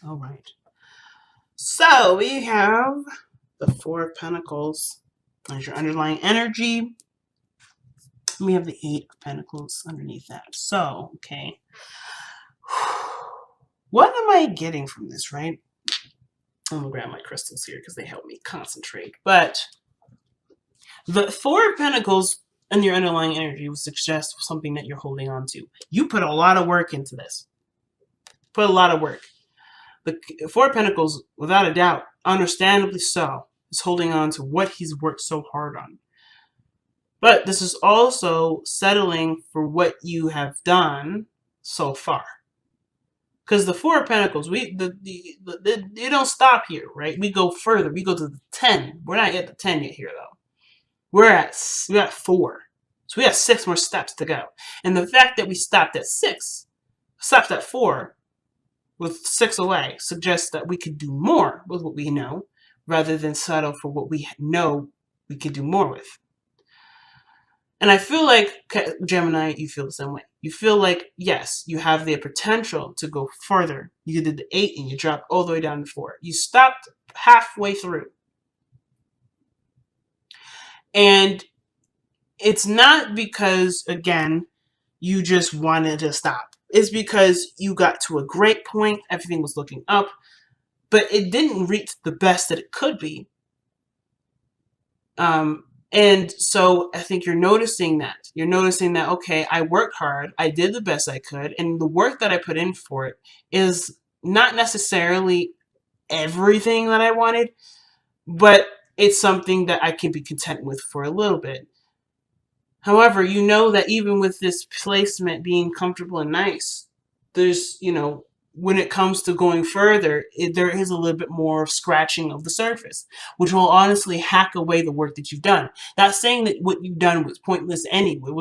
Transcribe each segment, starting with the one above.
All right. So we have the Four of Pentacles as your underlying energy. We have the Eight of Pentacles underneath that. So, okay. What am I getting from this, right? I'm going to grab my crystals here because they help me concentrate. But the Four of Pentacles and your underlying energy would suggest something that you're holding on to. You put a lot of work into this. Put a lot of work. The Four of Pentacles, without a doubt, understandably so, is holding on to what he's worked so hard on. But this is also settling for what you have done so far. Because the Four of Pentacles, you don't stop here, right? We go further. We go to the 10. We're not at the 10 yet here, though. We're at 4. So we have 6 more steps to go. And the fact that we stopped at 6, stopped at 4, with 6 away, suggests that we could do more with what we know, rather than settle for what we know we could do more with. And I feel like, Gemini, you feel the same way. You feel like, yes, you have the potential to go further. You did the 8 and you dropped all the way down to 4. You stopped halfway through. And it's not because, again, you just wanted to stop. It's because you got to a great point. Everything was looking up. But it didn't reach the best that it could be. And so I think you're noticing that. You're noticing that, okay, I worked hard. I did the best I could. And the work that I put in for it is not necessarily everything that I wanted, but it's something that I can be content with for a little bit. However, you know that even with this placement being comfortable and nice, there's, when it comes to going further, there is a little bit more of scratching of the surface, which will honestly hack away the work that you've done. Not saying that what you've done was pointless anyway,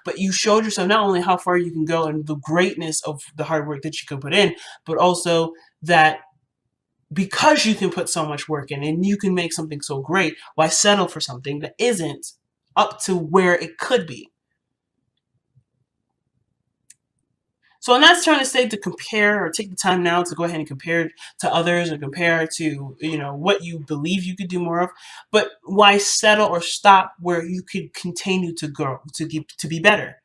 but you showed yourself not only how far you can go and the greatness of the hard work that you can put in, but also that because you can put so much work in and you can make something so great, why settle for something that isn't up to where it could be? So I'm not trying to say to compare or take the time now to go ahead and compare to others or compare to, what you believe you could do more of, but why settle or stop where you could continue to grow, to be better?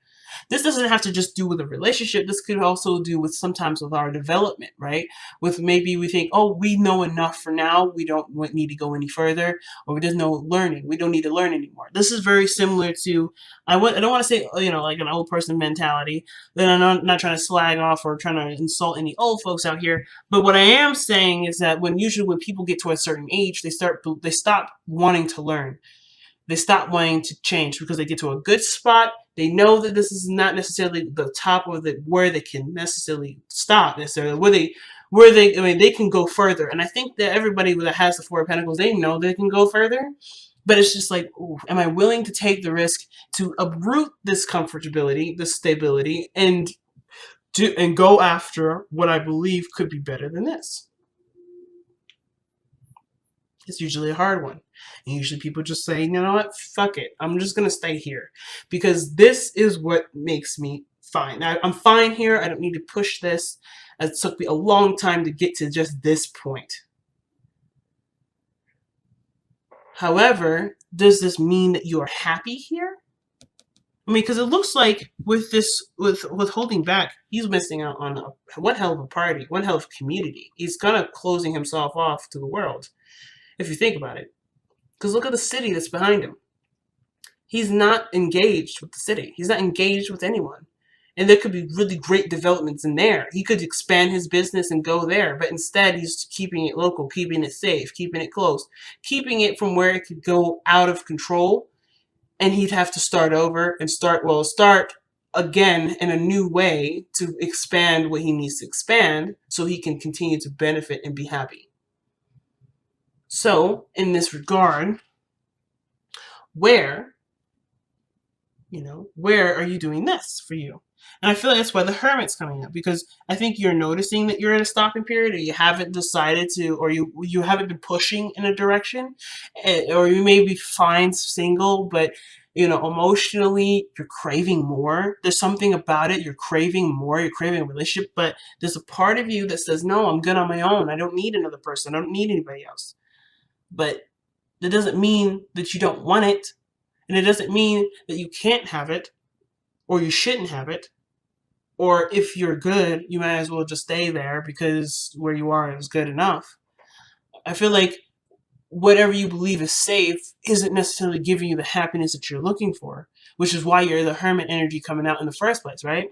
This doesn't have to just do with a relationship. This could also do with sometimes with our development, right? With maybe we think, oh, we know enough for now. We don't need to go any further, or there's no learning. We don't need to learn anymore. This is very similar to, I don't want to say, like an old person mentality. Then I'm not trying to slag off or trying to insult any old folks out here. But what I am saying is that usually when people get to a certain age, they stop wanting to learn. They stop wanting to change because they get to a good spot. They know that this is not necessarily the top of where they can necessarily stop necessarily. They can go further. And I think that everybody that has the Four of Pentacles, they know they can go further. But it's just like, ooh, am I willing to take the risk to uproot this comfortability, this stability, and go after what I believe could be better than this? It's usually a hard one. And usually people just say, you know what, fuck it. I'm just going to stay here because this is what makes me fine. I'm fine here. I don't need to push this. It took me a long time to get to just this point. However, does this mean that you are happy here? I mean, because it looks like with holding back, he's missing out on one hell of a party, one hell of a community. He's kind of closing himself off to the world, if you think about it. Because look at the city that's behind him. He's not engaged with the city. He's not engaged with anyone. And there could be really great developments in there. He could expand his business and go there. But instead, he's keeping it local, keeping it safe, keeping it close, keeping it from where it could go out of control. And he'd have to start over and start again in a new way to expand what he needs to expand so he can continue to benefit and be happy. So, in this regard, where are you doing this for you? And I feel like that's why the Hermit's coming up, because I think you're noticing that you're in a stopping period, or you haven't decided to, or you haven't been pushing in a direction, or you may be fine single, but emotionally you're craving more. There's something about it, you're craving more, you're craving a relationship, but there's a part of you that says, no, I'm good on my own. I don't need another person. I don't need anybody else. But that doesn't mean that you don't want it, and it doesn't mean that you can't have it, or you shouldn't have it. Or if you're good, you might as well just stay there because where you are is good enough. I feel like whatever you believe is safe isn't necessarily giving you the happiness that you're looking for, which is why you're the Hermit energy coming out in the first place, right?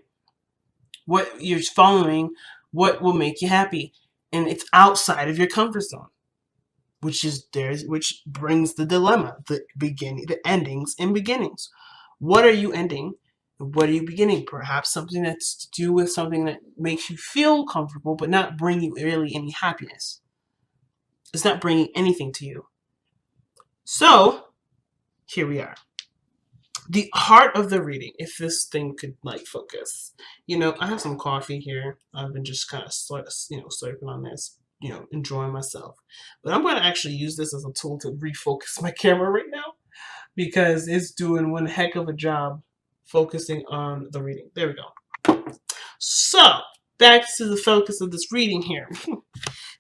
What you're following, what will make you happy, and it's outside of your comfort zone, which brings the dilemma, the endings and beginnings. What are you ending? What are you beginning? Perhaps something that's to do with something that makes you feel comfortable, but not bring you really any happiness. It's not bringing anything to you. So, here we are. The heart of the reading, if this thing could focus. I have some coffee here. I've been just kind of slurping on this, enjoying myself. But I'm going to actually use this as a tool to refocus my camera right now, because it's doing one heck of a job focusing on the reading. There we go. So, back to the focus of this reading here.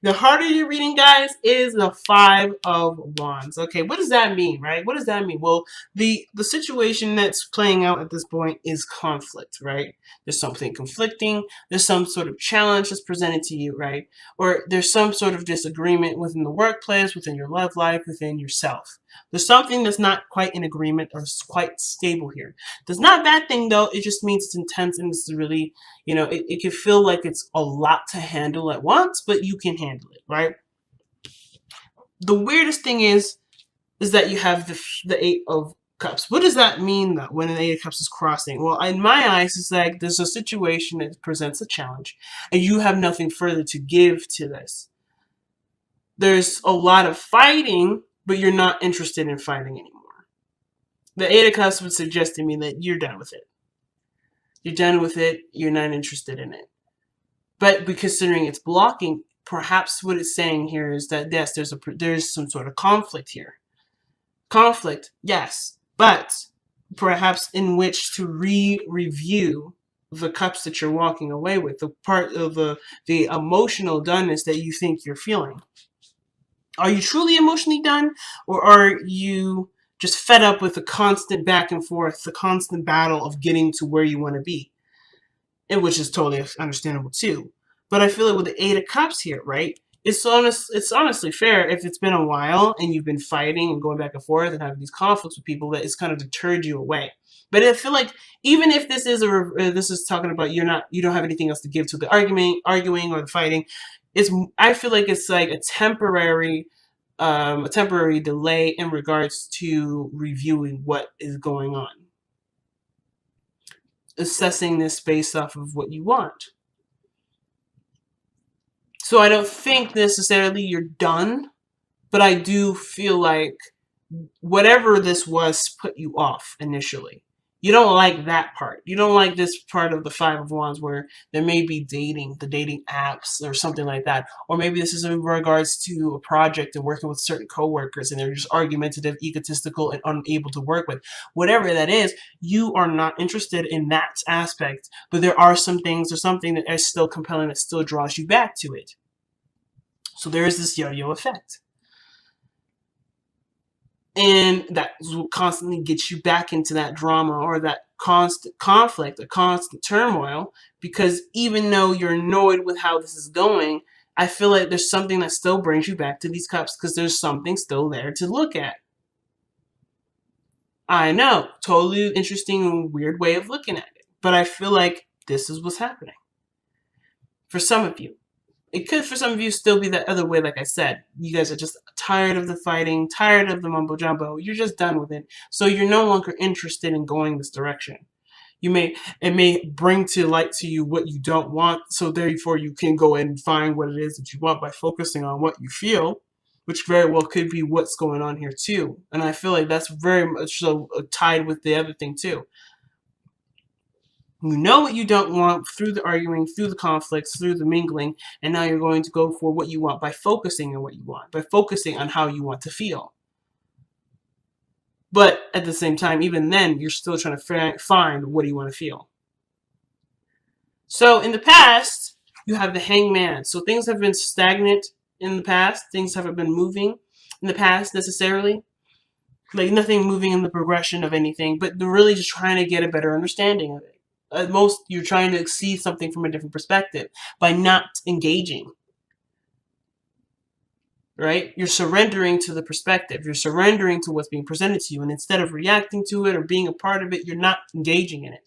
The heart of your reading, guys, is the Five of Wands. Okay, what does that mean, right? What does that mean? Well, the situation that's playing out at this point is conflict, right? There's something conflicting. There's some sort of challenge that's presented to you, right? Or there's some sort of disagreement within the workplace, within your love life, within yourself. There's something that's not quite in agreement or quite stable here. That's not a bad thing, though. It just means it's intense and it's really, it can feel like it's a lot to handle at once, but you can handle it, right? The weirdest thing is that you have the Eight of Cups. What does that mean, though, when an Eight of Cups is crossing? Well, in my eyes, it's like there's a situation that presents a challenge, and you have nothing further to give to this. There's a lot of fighting, but you're not interested in fighting anymore. The Eight of Cups would suggest to me that you're done with it. You're done with it. You're not interested in it. But considering it's blocking, perhaps what it's saying here is that, yes, there's some sort of conflict here. Conflict, yes, but perhaps in which to review the cups that you're walking away with, the part of the emotional doneness that you think you're feeling. Are you truly emotionally done, or are you just fed up with the constant back and forth, the constant battle of getting to where you want to be? And which is totally understandable too. But I feel like with the Eight of Cups here, right? It's honestly fair if it's been a while and you've been fighting and going back and forth and having these conflicts with people, that it's kind of deterred you away. But I feel like even if this is talking about you don't have anything else to give to the arguing or the fighting, I feel like it's like a temporary delay in regards to reviewing what is going on, assessing this based off of what you want. So I don't think necessarily you're done, but I do feel like whatever this was put you off initially. You don't like that part. You don't like this part of the Five of Wands where there may be the dating apps or something like that. Or maybe this is in regards to a project and working with certain coworkers and they're just argumentative, egotistical, and unable to work with. Whatever that is, you are not interested in that aspect. But there are some things or something that is still compelling that still draws you back to it. So there is this yo-yo effect. And that will constantly get you back into that drama or that constant conflict, a constant turmoil, because even though you're annoyed with how this is going, I feel like there's something that still brings you back to these cups because there's something still there to look at. I know, totally interesting and weird way of looking at it, but I feel like this is what's happening. For some of you. It could, for some of you, still be that other way, like I said. You guys are just tired of the fighting, tired of the mumbo-jumbo. You're just done with it. So you're no longer interested in going this direction. It may bring to light to you what you don't want, so therefore you can go and find what it is that you want by focusing on what you feel, which very well could be what's going on here too. And I feel like that's very much so tied with the other thing too. You know what you don't want through the arguing, through the conflicts, through the mingling, and now you're going to go for what you want by focusing on what you want, by focusing on how you want to feel. But at the same time, even then, you're still trying to find what do you want to feel. So in the past, you have the hangman. So things have been stagnant in the past. Things haven't been moving in the past necessarily. Like nothing moving in the progression of anything, but they're really just trying to get a better understanding of it. At most, you're trying to see something from a different perspective by not engaging. Right? You're surrendering to the perspective. You're surrendering to what's being presented to you. And instead of reacting to it or being a part of it, you're not engaging in it.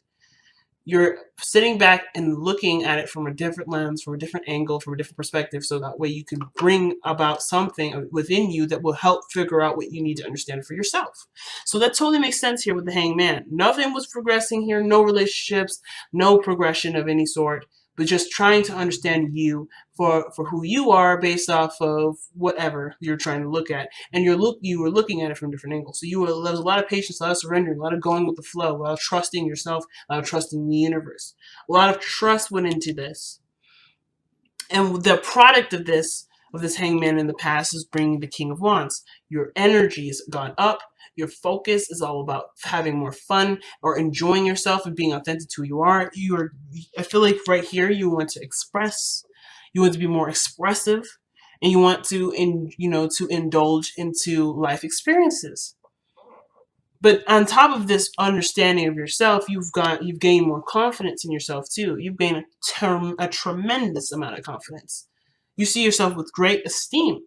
You're sitting back and looking at it from a different lens, from a different angle, from a different perspective, so that way you can bring about something within you that will help figure out what you need to understand for yourself. So that totally makes sense here with the hangman. Nothing was progressing here, no relationships, no progression of any sort, but just trying to understand you for who you are based off of whatever you're trying to look at. And you were looking at it from different angles. So there was a lot of patience, a lot of surrendering, a lot of going with the flow, a lot of trusting yourself, a lot of trusting the universe. A lot of trust went into this. And the product of this hangman in the past is bringing the King of Wands. Your energy has gone up. Your focus is all about having more fun or enjoying yourself and being authentic to who you are. I feel like right here you want to express. You want to be more expressive, and you want to indulge into life experiences. But on top of this understanding of yourself, you've gained more confidence in yourself too. You've gained a tremendous amount of confidence. You see yourself with great esteem.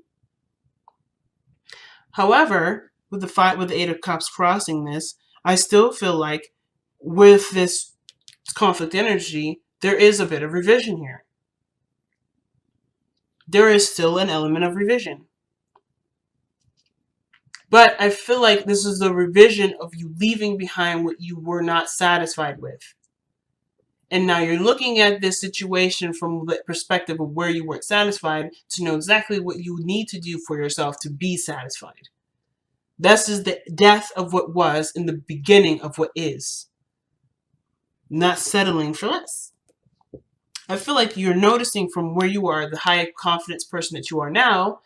However, with the Eight of Cups crossing this, I still feel like with this conflict energy, there is a bit of revision here. There is still an element of revision. But I feel like this is the revision of you leaving behind what you were not satisfied with. And now you're looking at this situation from the perspective of where you weren't satisfied to know exactly what you need to do for yourself to be satisfied. This is the death of what was in the beginning of what is. Not settling for less. I feel like you're noticing from where you are, the high confidence person that you are now,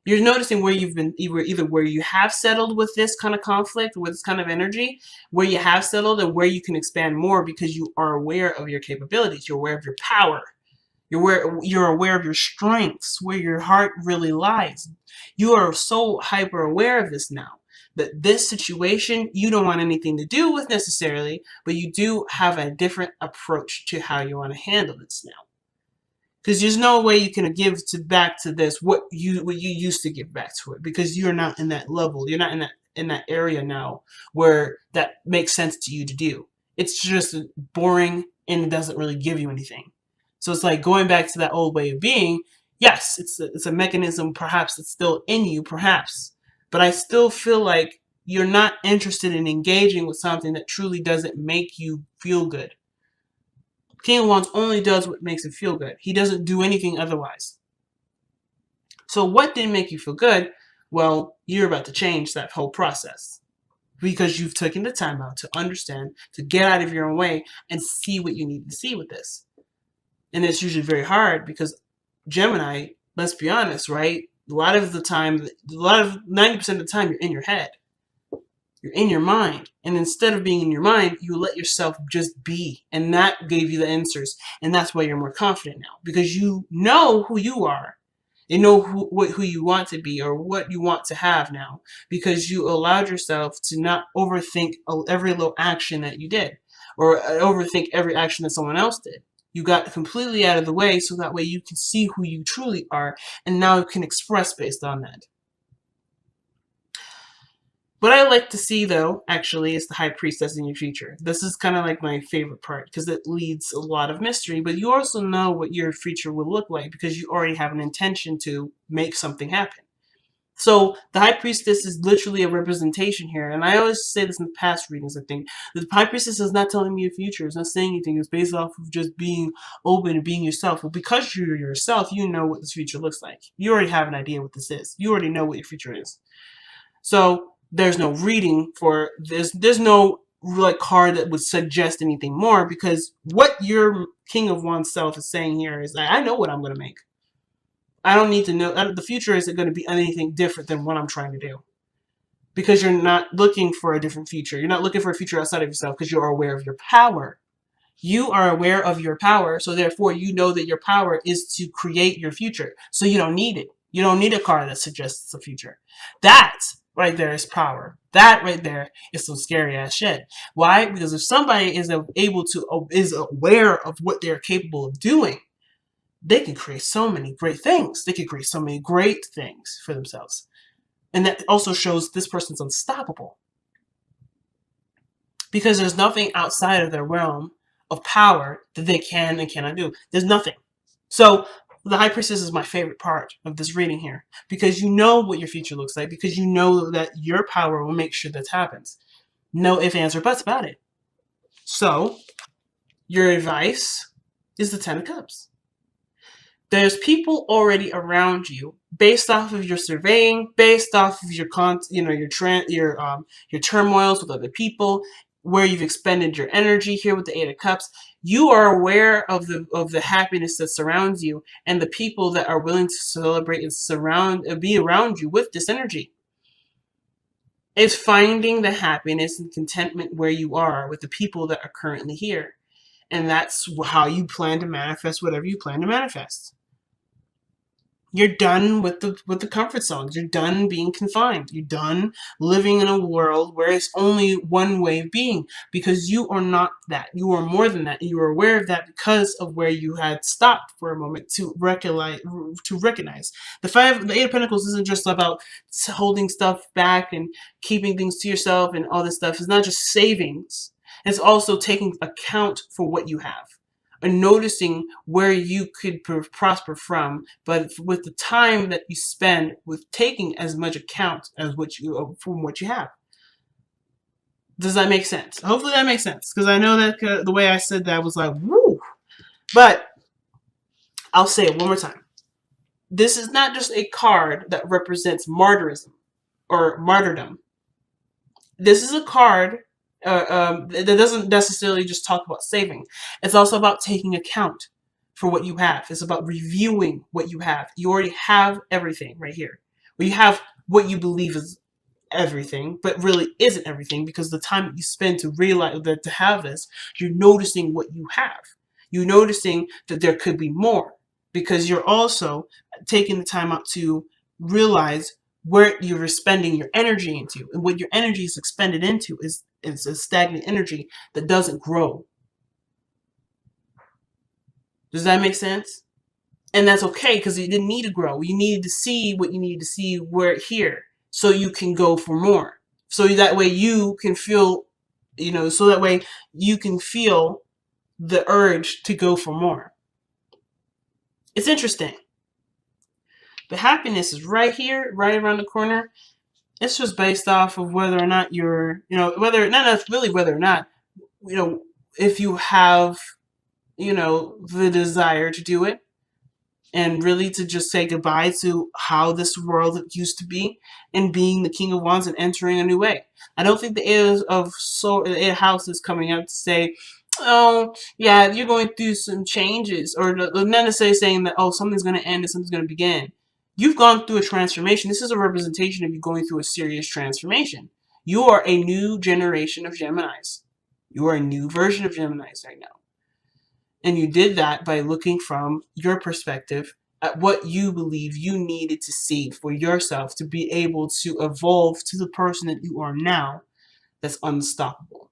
you're noticing where you've been, either where you have settled with this kind of conflict, with this kind of energy, where you have settled and where you can expand more because you are aware of your capabilities. You're aware of your power. You're aware of your strengths, where your heart really lies. You are so hyper aware of this now that this situation you don't want anything to do with necessarily, but you do have a different approach to how you want to handle this now. Because there's no way you can give back to this what you used to give back to it, because you're not in that level. You're not in that area now where that makes sense to you to do. It's just boring and it doesn't really give you anything. So it's like going back to that old way of being. Yes, it's a mechanism. Perhaps it's still in you, perhaps, but I still feel like you're not interested in engaging with something that truly doesn't make you feel good. King of Wands only does what makes him feel good. He doesn't do anything otherwise. So what didn't make you feel good? Well, you're about to change that whole process because you've taken the time out to understand, to get out of your own way and see what you need to see with this. And it's usually very hard because Gemini, let's be honest, right? A lot of 90% of the time, you're in your head. You're in your mind. And instead of being in your mind, you let yourself just be. And that gave you the answers. And that's why you're more confident now. Because you know who you are. You know who you want to be or what you want to have now. Because you allowed yourself to not overthink every little action that you did. Or overthink every action that someone else did. You got completely out of the way so that way you can see who you truly are. And now you can express based on that. What I like to see, though, actually, is the High Priestess in your future. This is kind of like my favorite part because it leads a lot of mystery, but you also know what your future will look like because you already have an intention to make something happen. So the High Priestess is literally a representation here, and I always say this in past readings, I think. The High Priestess is not telling me your future. It's not saying anything. It's based off of just being open and being yourself. Well, because you're yourself, you know what this future looks like. You already have an idea what this is. You already know what your future is. So there's no reading for this. There's no like card that would suggest anything more, because what your King of Wands self is saying here is I know what I'm going to make. I don't need to know. The future isn't going to be anything different than what I'm trying to do. Because you're not looking for a different future. You're not looking for a future outside of yourself because you're aware of your power. You are aware of your power, so therefore you know that your power is to create your future. So you don't need it. You don't need a card that suggests a future. That right there is power. That right there is some scary ass shit. Why? Because if somebody is aware of what they're capable of doing, they can create so many great things. They can create so many great things for themselves. And that also shows this person's unstoppable. Because there's nothing outside of their realm of power that they can and cannot do. There's nothing. So the High Priestess is my favorite part of this reading here, because you know what your future looks like, because you know that your power will make sure that happens. No ifs, ands, or buts about it. So your advice is the Ten of Cups. There's people already around you, based off of your surveying, based off of your your turmoils with other people, where you've expended your energy here with the Eight of Cups. You are aware of the happiness that surrounds you, and the people that are willing to celebrate and be around you with this energy. It's finding the happiness and contentment where you are with the people that are currently here. And that's how you plan to manifest whatever you plan to manifest. You're done with the comfort zones. You're done being confined. You're done living in a world where it's only one way of being, because you are not that. You are more than that. And you are aware of that because of where you had stopped for a moment to recognize. The Eight of Pentacles isn't just about holding stuff back and keeping things to yourself and all this stuff. It's not just savings. It's also taking account for what you have and noticing where you could prosper from, but with the time that you spend with taking as much account as from what you have. Does that make sense? Hopefully that makes sense, because I know that the way I said that was like, woo. But I'll say it one more time. This is not just a card that represents martyrism or martyrdom. This is a card that doesn't necessarily just talk about saving. It's also about taking account for what you have. It's about reviewing what you have. You already have everything right here. Well, you have what you believe is everything, but really isn't everything, because the time that you spend to realize that to have this, you're noticing what you have. You're noticing that there could be more, because you're also taking the time out to realize where you're spending your energy into, and what your energy is expended into is a stagnant energy that doesn't grow. Does that make sense? And that's okay, because you didn't need to grow. You needed to see what you needed to see here, so you can go for more. So that way you can feel, so that way you can feel the urge to go for more. It's interesting. The happiness is right here, right around the corner. It's just based off of whether or not you're, if you have, the desire to do it, and really to just say goodbye to how this world used to be, and being the King of Wands and entering a new way. I don't think the Eight of House is coming out to say, oh, yeah, you're going through some changes, or not necessarily saying that, oh, something's going to end and something's going to begin. You've gone through a transformation. This is a representation of you going through a serious transformation. You are a new generation of Geminis. You are a new version of Geminis right now. And you did that by looking from your perspective at what you believe you needed to see for yourself to be able to evolve to the person that you are now, that's unstoppable.